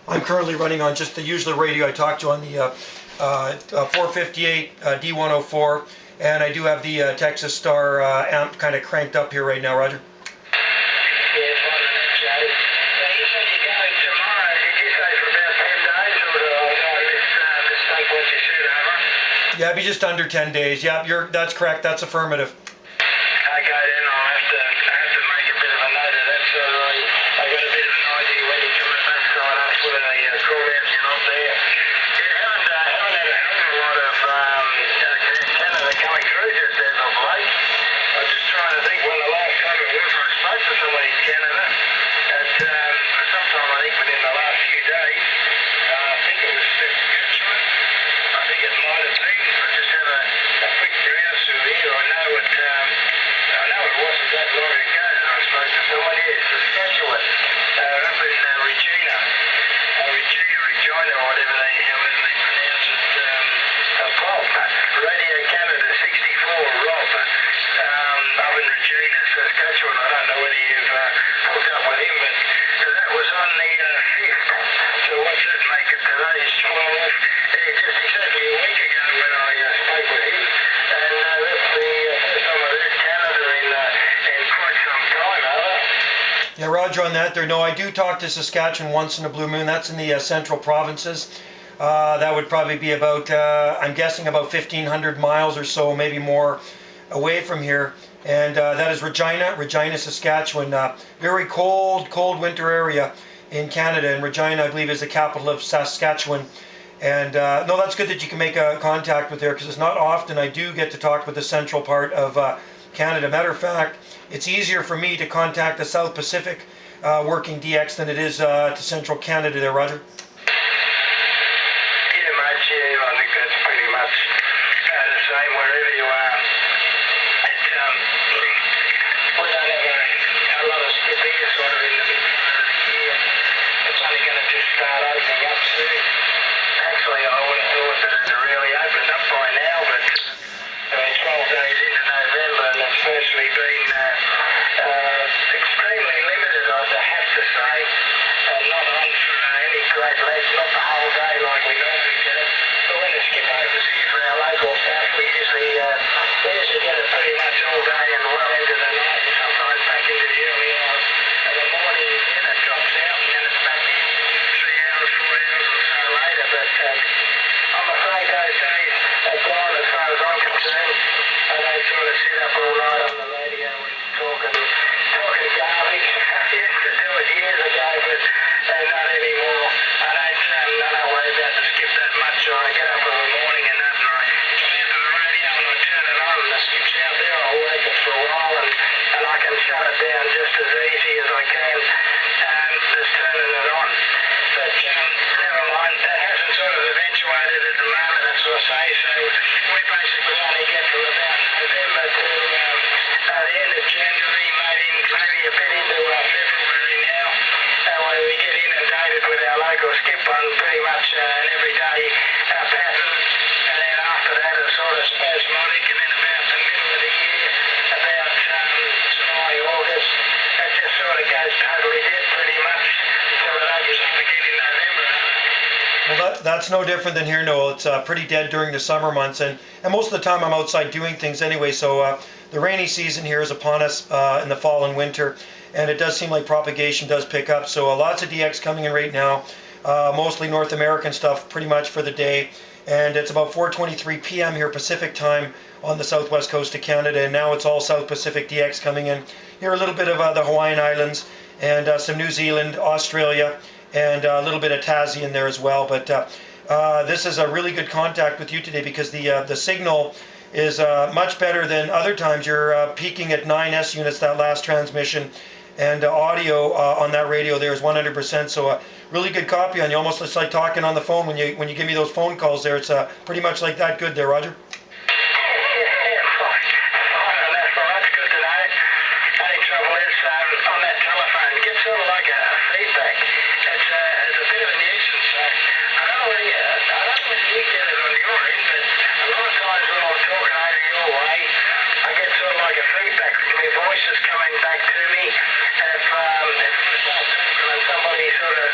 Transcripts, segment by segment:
I'm currently running on just the usual radio I talked to on the 458 D104, and I do have the Texas Star amp kind of cranked up here right now, Roger. Yeah, it'd be just under 10 days. Yeah, that's correct. That's affirmative. Okay, then I have to make a bit of a note of that, so I got a bit of an idea when you're coming back, so I don't put a call out you're not there. You haven't had a hell of a lot of Canada coming through just as of late. I'm just trying to think when the last time it was I spoke to somebody in Canada. Sometime I think within the last few days. I think it was Saskatchewan. I think it might have been. I just have a quick browse through here. I know it wasn't that long ago that I spoke to someone here, Saskatchewan, up in Regina, or whatever they pronounce it. Bob, Radio Canada 64, Rob, up in Regina, Saskatchewan. I don't know whether you've hooked up with him, but that was on the 5th. So what's that make it? Today is 12. Just exactly a week ago when I spoke with him, and that's the first time I've heard Canada in quite some time, Over. Yeah, Roger on that there. No, I do talk to Saskatchewan once in a blue moon. That's in the central provinces. That would probably be about, I'm guessing about 1,500 miles or so, maybe more away from here. And that is Regina, Saskatchewan. Very cold winter area in Canada. And Regina, I believe, is the capital of Saskatchewan. And no, that's good that you can make a contact with there, because it's not often I do get to talk with the central part of Canada. Matter of fact, it's easier for me to contact the South Pacific working DX than it is to central Canada there, Roger. Yeah, mate, I think that's pretty much the same wherever you are. We don't have a lot of skip here sort of in the middle of the year. It's only going to just start opening up soon. Actually, I would have thought that it had really opened up by now, but 12 days into November, and it's firstly been extremely limited, I have to say. Not on for any great length, not the whole day like we normally get it. But when the skip opens here for our local staff, we usually get it pretty much all day and well into the night, and sometimes back into the early hours of the morning. Then it drops out, and then it's back in 3 hours, 4 hours or so later. But I'm afraid those days are gone as far as I'm concerned. I don't sort of sit up all night on the radio and talking garbage. I used to do it years ago, but not anymore. I don't worry about the skip that much. I get up in the morning and I come out to the radio and I turn it on, and the skip's out there. I'll work it for a while, and I can shut it down just as easy as I can, just turning it on. But never mind, that hasn't sort of eventuated at the moment, that's what I say. So we basically only get from about November to the end of January, maybe a bit into February now, when we get inundated with our local skip on pretty much an everyday pattern. And then after that it's sort of spasmodic, and then about the middle of the year, about July, August, it just sort of goes totally dead pretty much until it opens up again in November. Well, that's no different than here, Noel. It's pretty dead during the summer months, and most of the time I'm outside doing things anyway, so the rainy season here is upon us in the fall and winter, and it does seem like propagation does pick up, so lots of DX coming in right now, mostly North American stuff pretty much for the day, and it's about 4:23 p.m. here Pacific time on the southwest coast of Canada, and now it's all South Pacific DX coming in. Here a little bit of the Hawaiian Islands, and some New Zealand, Australia, and a little bit of Tassie in there as well. But this is a really good contact with you today, because the signal is much better than other times. You're peaking at 9S units that last transmission, and audio on that radio there is 100%. So a really good copy on you. Almost it's like talking on the phone when you give me those phone calls there. It's pretty much like that good there, Roger. On that telephone, it gets sort of like a feedback. It's a bit of a nuisance. I don't know whether you get it on your end, but a lot of times when I'm talking over your way, I get sort of like a feedback. My voice is coming back to me. If I start talking and somebody sort of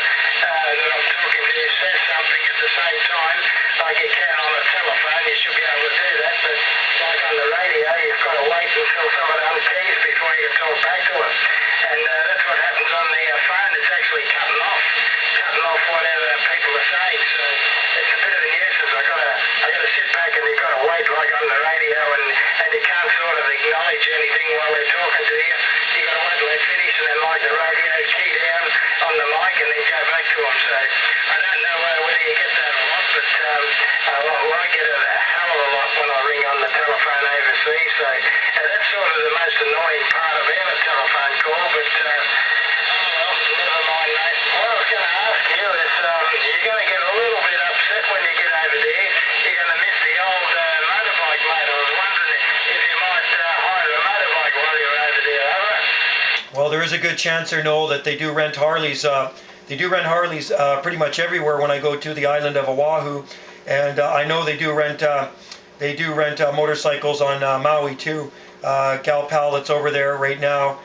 is a good chance there, Noel, that they do rent Harleys. They do rent Harleys pretty much everywhere when I go to the island of Oahu, and I know they do rent motorcycles on Maui too. Gal Pal that's over there right now,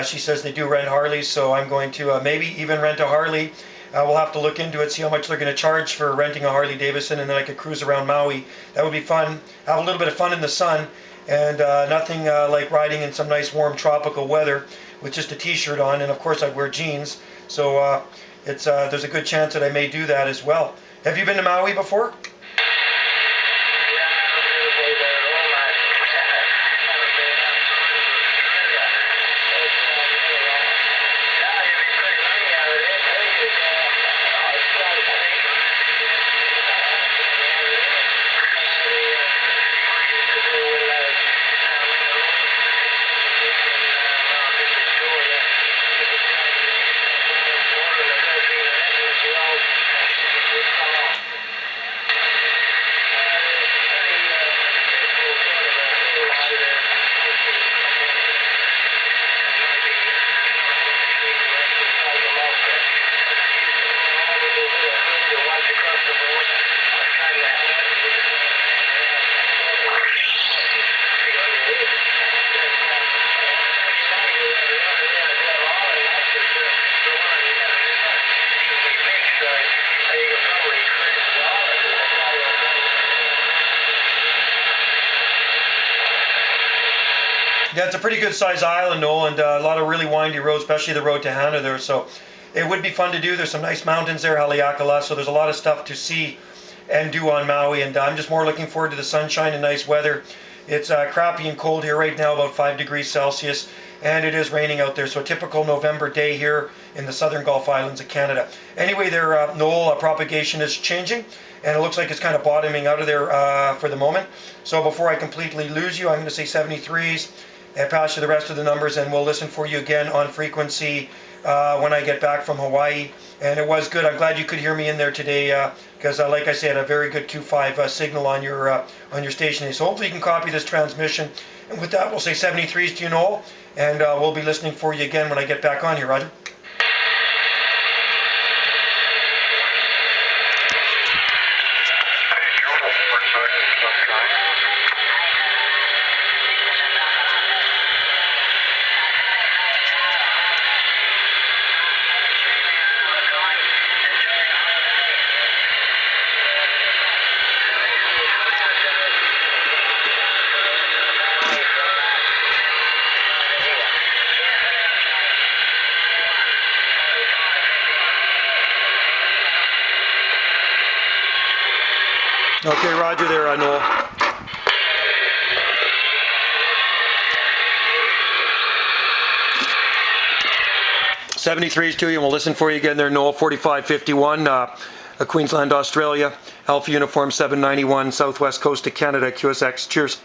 she says they do rent Harleys, so I'm going to maybe even rent a Harley. We'll have to look into it, see how much they're going to charge for renting a Harley Davidson, and then I could cruise around Maui. That would be fun. Have a little bit of fun in the sun, and nothing like riding in some nice warm tropical weather with just a t-shirt on, and of course I'd wear jeans. So there's a good chance that I may do that as well. Have you been to Maui before? Yeah, it's a pretty good sized island, Noel, and a lot of really windy roads, especially the road to Hana there. So it would be fun to do. There's some nice mountains there, Haleakala, so there's a lot of stuff to see and do on Maui, and I'm just more looking forward to the sunshine and nice weather. It's crappy and cold here right now, about 5 degrees Celsius, and it is raining out there, so a typical November day here in the southern Gulf Islands of Canada. Anyway, there, Noel, propagation is changing, and it looks like it's kind of bottoming out of there for the moment. So before I completely lose you, I'm going to say 73s, and pass you the rest of the numbers, and we'll listen for you again on frequency when I get back from Hawaii. And it was good. I'm glad you could hear me in there today because, like I said, a very good Q5 signal on your station. So hopefully you can copy this transmission. And with that, we'll say 73s to you, Noel, and we'll be listening for you again when I get back on here, Roger. Okay, Roger there, Noel. '73s to you, and we'll listen for you again there, Noel. 4551, Queensland, Australia. Alpha Uniform 791, Southwest Coast of Canada, QSX. Cheers.